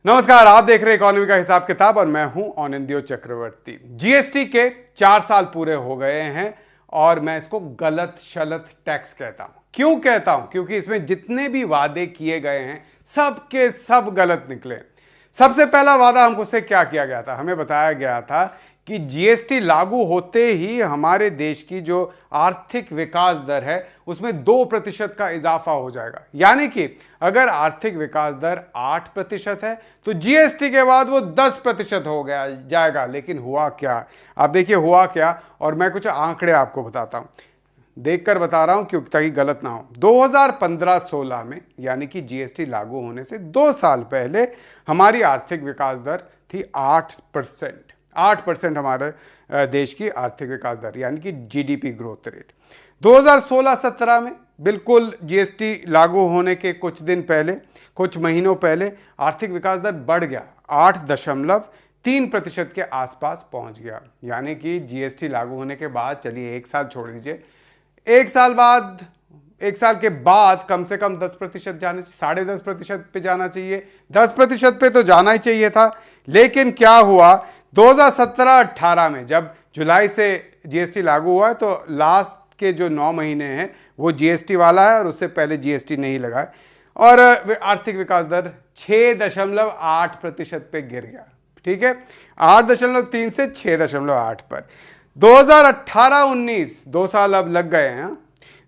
नमस्कार, आप देख रहे हैं इकोनॉमी का हिसाब किताब और मैं हूं आनंदियो चक्रवर्ती। जीएसटी के 4 साल पूरे हो गए हैं और मैं इसको गलत शलत टैक्स कहता हूं। क्यों कहता हूं? क्योंकि इसमें जितने भी वादे किए गए हैं सब के सब गलत निकले। सबसे पहला वादा हमको से क्या किया गया था? हमें बताया गया था कि जीएसटी लागू होते ही हमारे देश की जो आर्थिक विकास दर है उसमें 2% का इजाफा हो जाएगा। यानी कि अगर आर्थिक विकास दर 8% है तो जीएसटी के बाद वो 10% हो गया जाएगा। लेकिन हुआ क्या? आप देखिए हुआ क्या, और मैं कुछ आंकड़े आपको बताता हूं, देखकर बता रहा हूं क्योंकि ताकि गलत ना हो। 2015-16 में यानी कि जीएसटी लागू होने से 2 साल पहले हमारी आर्थिक विकास दर थी 8%। 8% हमारे देश की आर्थिक विकास दर यानी कि जीडीपी ग्रोथ रेट। 2016-17 में बिल्कुल जीएसटी लागू होने के कुछ दिन पहले, कुछ महीनों पहले आर्थिक विकास दर बढ़ गया, 8.3% के आसपास पहुंच गया। यानी कि जीएसटी लागू होने के बाद, चलिए एक साल छोड़ दीजिए, एक साल के बाद कम से कम 10% जाना चाहिए, 10.5% पे जाना चाहिए, 10% पे तो जाना ही चाहिए था। लेकिन क्या हुआ 2017-18 में, जब जुलाई से जीएसटी लागू हुआ है तो लास्ट के जो 9 महीने हैं वो जीएसटी वाला है और उससे पहले जीएसटी नहीं लगा है, और आर्थिक विकास दर 6.8% पे गिर गया। ठीक है, 8.3 से 6.8 पर। 2018-19 2 साल अब लग गए हैं।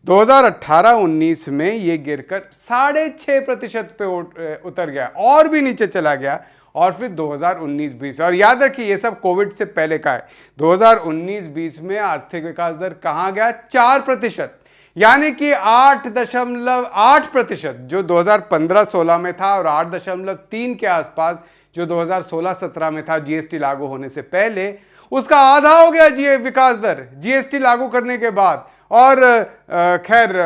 2018-19 में ये गिरकर 6.5% पे उतर गया, और भी नीचे चला गया। और फिर 2019-20, और याद रखिए ये सब कोविड से पहले का है, 2019-20 में आर्थिक विकास दर कहां गया? 4%। यानी कि 8.8% जो 2015-16 में था और 8.3 के आसपास जो 2016-17 में था जीएसटी लागू होने से पहले, उसका आधा हो गया विकास दर जीएसटी लागू करने के बाद। और खैर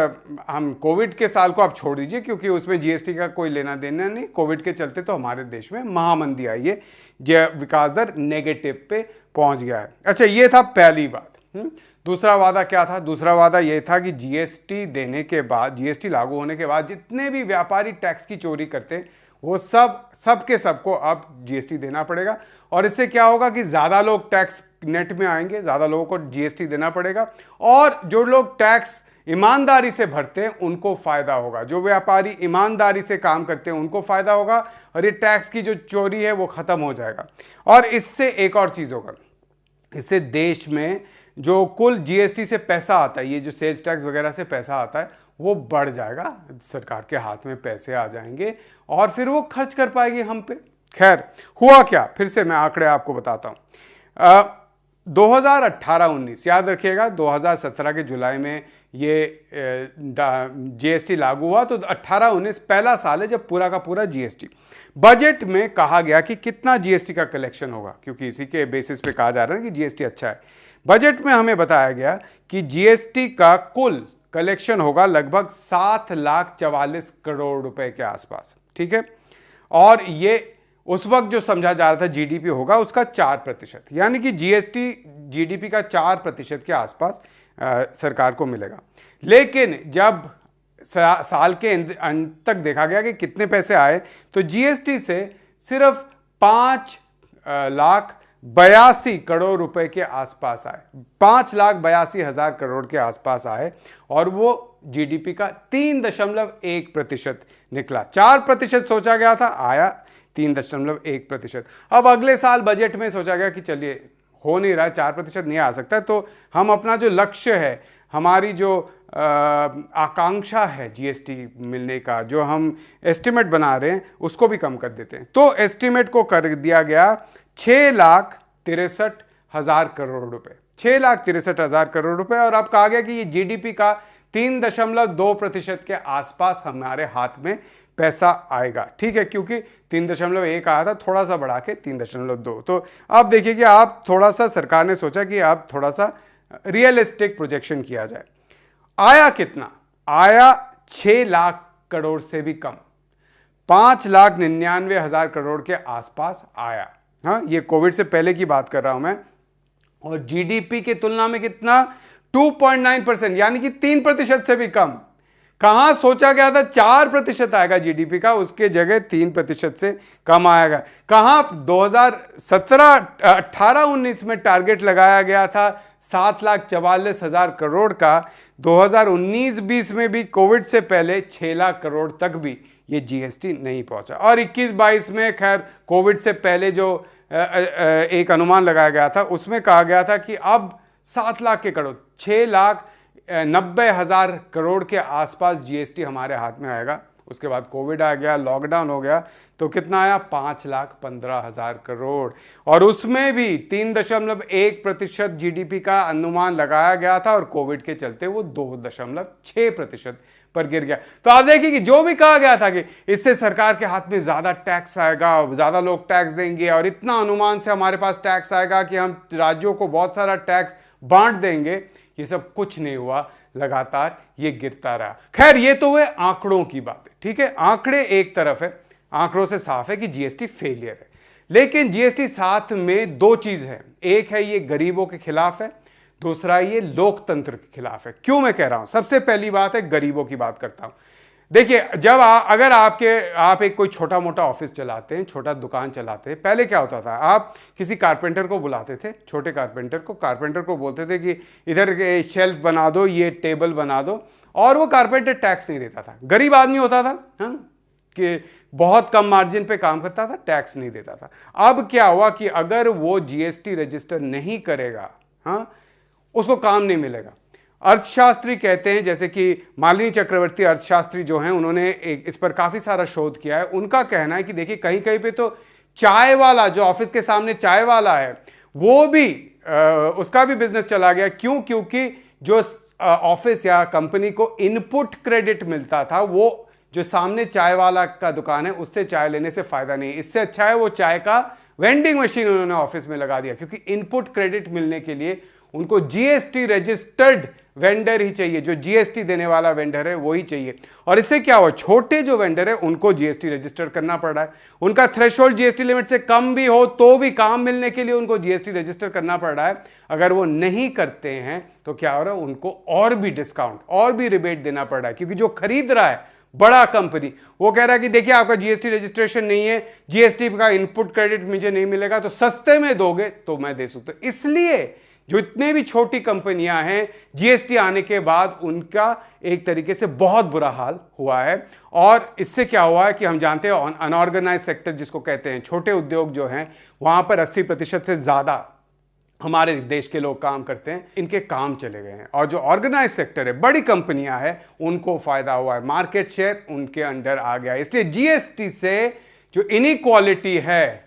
हम कोविड के साल को आप छोड़ दीजिए क्योंकि उसमें जीएसटी का कोई लेना देना नहीं। कोविड के चलते तो हमारे देश में महामंदी आई है, विकास दर नेगेटिव पे पहुंच गया है। अच्छा, ये था पहली बात। दूसरा वादा क्या था? दूसरा वादा ये था कि जीएसटी देने के बाद, जीएसटी लागू होने के बाद जितने भी व्यापारी टैक्स की चोरी करते हैं वो सबको अब जीएसटी देना पड़ेगा। और इससे क्या होगा कि ज्यादा लोग टैक्स नेट में आएंगे, ज्यादा लोगों को जीएसटी देना पड़ेगा, और जो लोग टैक्स ईमानदारी से भरते हैं उनको फायदा होगा, जो व्यापारी ईमानदारी से काम करते हैं उनको फायदा होगा, और ये टैक्स की जो चोरी है वो खत्म हो जाएगा। और इससे एक और चीज होगा, इससे देश में जो कुल जीएसटी से पैसा आता है, ये जो सेल्स टैक्स वगैरह से पैसा आता है वो बढ़ जाएगा, सरकार के हाथ में पैसे आ जाएंगे और फिर वो खर्च कर पाएगी हम पे। खैर हुआ क्या, फिर से मैं आंकड़े आपको बताता हूं। 2018-19 याद रखिएगा, 2017 के जुलाई में ये जीएसटी लागू हुआ, तो 18-19 पहला साल है जब पूरा का पूरा जीएसटी। बजट में कहा गया कि कितना जीएसटी का कलेक्शन होगा, क्योंकि इसी के बेसिस पे कहा जा रहा है कि जीएसटी अच्छा है। बजट में हमें बताया गया कि जीएसटी का कुल कलेक्शन होगा लगभग 7,44 करोड़ रुपए के आसपास। ठीक है, और ये उस वक्त जो समझा जा रहा था जीडीपी होगा उसका 4%, यानी कि जीएसटी जीडीपी का 4% के आसपास सरकार को मिलेगा। लेकिन जब साल के अंत तक देखा गया कि कितने पैसे आए, तो जीएसटी से सिर्फ 5,82 करोड़ रुपए के आसपास आए, 5,82,000 करोड़ के आसपास आए, और वो जीडीपी का 3.1% निकला। 4% सोचा गया था, आया 3.1%। अब अगले साल बजट में सोचा गया कि चलिए हो नहीं रहा है, 4% नहीं आ सकता, तो हम अपना जो लक्ष्य है, हमारी जो आकांक्षा है जीएसटी मिलने का, जो हम एस्टिमेट बना रहे हैं उसको भी कम कर देते हैं। तो एस्टिमेट को कर दिया गया 6,63,000 करोड़ रुपए, 6,63,000 करोड़ रुपए। और अब कहा गया कि ये जीडीपी का 3.2% के आसपास हमारे हाथ में पैसा आएगा। ठीक है, क्योंकि 3.1 आया था, थोड़ा सा बढ़ा के 3.2। तो अब देखिए कि आप थोड़ा सा, सरकार ने सोचा कि आप थोड़ा सा रियलिस्टिक प्रोजेक्शन किया जाए। आया कितना? आया 6 लाख करोड़ से भी कम, 5,99,000 करोड़ के आसपास आया। हाँ, ये कोविड से पहले की बात कर रहा हूं मैं। और जीडीपी की तुलना में कितना? 2.9%, यानी कि 3% से भी कम। कहां सोचा गया था 4% आएगा जीडीपी का, उसके जगह 3% से कम आएगा। कहां 2017 18 19 में टारगेट लगाया गया था 7,44,000 करोड़ का, 2019-20 में भी कोविड से पहले 6 लाख करोड़ तक भी ये जीएसटी नहीं पहुंचा। और 21-22 में खैर कोविड से पहले जो एक अनुमान लगाया गया था उसमें कहा गया था कि अब 7 लाख के करोड़ 6,90,000 करोड़ के आसपास जीएसटी हमारे हाथ में आएगा। उसके बाद कोविड आ गया, लॉकडाउन हो गया, तो कितना आया 5,15,000 करोड़। और उसमें भी 3.1% जीडीपी का अनुमान लगाया गया था और कोविड के चलते वो 2.6% पर गिर गया। तो आप देखिए कि जो भी कहा गया था कि इससे सरकार के हाथ में ज्यादा टैक्स आएगा, ज्यादा लोग टैक्स देंगे और इतना अनुमान से हमारे पास टैक्स आएगा कि हम राज्यों को बहुत सारा टैक्स बांट देंगे, ये सब कुछ नहीं हुआ, लगातार ये गिरता रहा। खैर ये तो हुए आंकड़ों की बात है, ठीक है, आंकड़े एक तरफ है, आंकड़ों से साफ है कि जीएसटी फेलियर है। लेकिन जीएसटी साथ में दो चीज है, एक है ये गरीबों के खिलाफ है, दूसरा ये लोकतंत्र के खिलाफ है। क्यों मैं कह रहा हूं? सबसे पहली बात है गरीबों की बात करता हूं। देखिए जब अगर आप एक कोई छोटा मोटा ऑफिस चलाते हैं, छोटा दुकान चलाते हैं, पहले क्या होता था, आप किसी कारपेंटर को बुलाते थे, छोटे कारपेंटर को बोलते थे कि इधर शेल्फ बना दो, ये टेबल बना दो, और वो कारपेंटर टैक्स नहीं देता था। गरीब आदमी होता था, हाँ, कि बहुत कम मार्जिन पे काम करता था, टैक्स नहीं देता था। अब क्या हुआ कि अगर वो जीएसटी रजिस्टर नहीं करेगा, हाँ, उसको काम नहीं मिलेगा। अर्थशास्त्री कहते हैं, जैसे कि मालिनी चक्रवर्ती अर्थशास्त्री जो हैं, उन्होंने इस पर काफी सारा शोध किया है। उनका कहना है कि देखिए कहीं कहीं पे तो चाय वाला, जो ऑफिस के सामने चाय वाला है, वो भी उसका भी बिजनेस चला गया। क्यों? क्योंकि जो ऑफिस या कंपनी को इनपुट क्रेडिट मिलता था, वो जो सामने चाय वाला का दुकान है उससे चाय लेने से फायदा नहीं। इससे अच्छा है वो चाय का वेंडिंग मशीन उन्होंने ऑफिस में लगा दिया, क्योंकि इनपुट क्रेडिट मिलने के लिए उनको जीएसटी रजिस्टर्ड वेंडर ही चाहिए, जो जीएसटी देने वाला वेंडर है वो ही चाहिए। और इससे क्या हुआ, छोटे जो वेंडर है उनको जीएसटी रजिस्टर करना पड़ रहा है। उनका थ्रेशोल्ड जीएसटी लिमिट से कम भी हो तो भी काम मिलने के लिए उनको जीएसटी रजिस्टर करना पड़ रहा है। अगर वो नहीं करते हैं तो क्या हो रहा है, उनको और भी डिस्काउंट, और भी रिबेट देना पड़ रहा है, क्योंकि जो खरीद रहा है बड़ा कंपनी, वो कह रहा है कि देखिए आपका जीएसटी रजिस्ट्रेशन नहीं है, जीएसटी का इनपुट क्रेडिट मुझे नहीं मिलेगा, तो सस्ते में दोगे तो मैं दे सकता हूं। इसलिए जो इतने भी छोटी कंपनियां हैं, जीएसटी आने के बाद उनका एक तरीके से बहुत बुरा हाल हुआ है। और इससे क्या हुआ है कि हम जानते हैं अनऑर्गेनाइज सेक्टर जिसको कहते हैं, छोटे उद्योग जो हैं, वहां पर 80% से ज्यादा हमारे देश के लोग काम करते हैं, इनके काम चले गए हैं। और जो ऑर्गेनाइज सेक्टर है, बड़ी कंपनियां हैं, उनको फायदा हुआ है, मार्केट शेयर उनके अंडर आ गया है। इसलिए जीएसटी से जो इनइक्वालिटी है,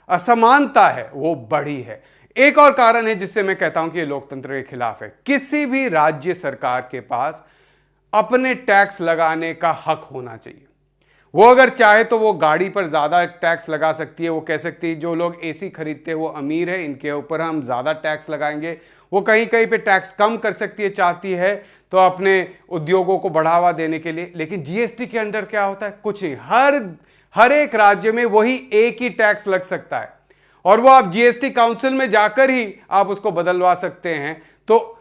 असमानता है, वो बढ़ी है। एक और कारण है जिससे मैं कहता हूं कि ये लोकतंत्र के खिलाफ है। किसी भी राज्य सरकार के पास अपने टैक्स लगाने का हक होना चाहिए। वो अगर चाहे तो वो गाड़ी पर ज्यादा टैक्स लगा सकती है, वो कह सकती है जो लोग एसी खरीदते हैं वो अमीर है, इनके ऊपर हम ज्यादा टैक्स लगाएंगे। वो कहीं कहीं पे टैक्स कम कर सकती है, चाहती है तो अपने उद्योगों को बढ़ावा देने के लिए। लेकिन जीएसटी के अंडर क्या होता है, कुछ नहीं, हर एक राज्य में वही एक ही टैक्स लग सकता है, और वो आप जीएसटी काउंसिल में जाकर ही आप उसको बदलवा सकते हैं। तो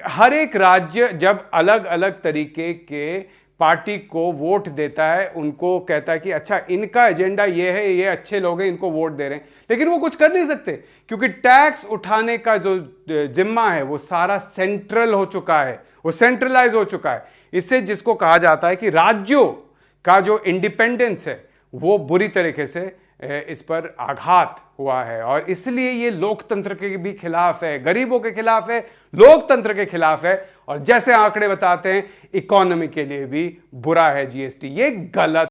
हर एक राज्य जब अलग अलग तरीके के पार्टी को वोट देता है, उनको कहता है कि अच्छा इनका एजेंडा ये है, ये अच्छे लोग हैं, इनको वोट दे रहे हैं, लेकिन वो कुछ कर नहीं सकते, क्योंकि टैक्स उठाने का जो जिम्मा है वो सारा सेंट्रल हो चुका है, वो सेंट्रलाइज हो चुका है। इससे जिसको कहा जाता है कि राज्यों का जो इंडिपेंडेंस है वो बुरी तरीके से इस पर आघात हुआ है। और इसलिए ये लोकतंत्र के भी खिलाफ है, गरीबों के खिलाफ है, लोकतंत्र के खिलाफ है। और जैसे आंकड़े बताते हैं, इकोनॉमी के लिए भी बुरा है जीएसटी। ये गलत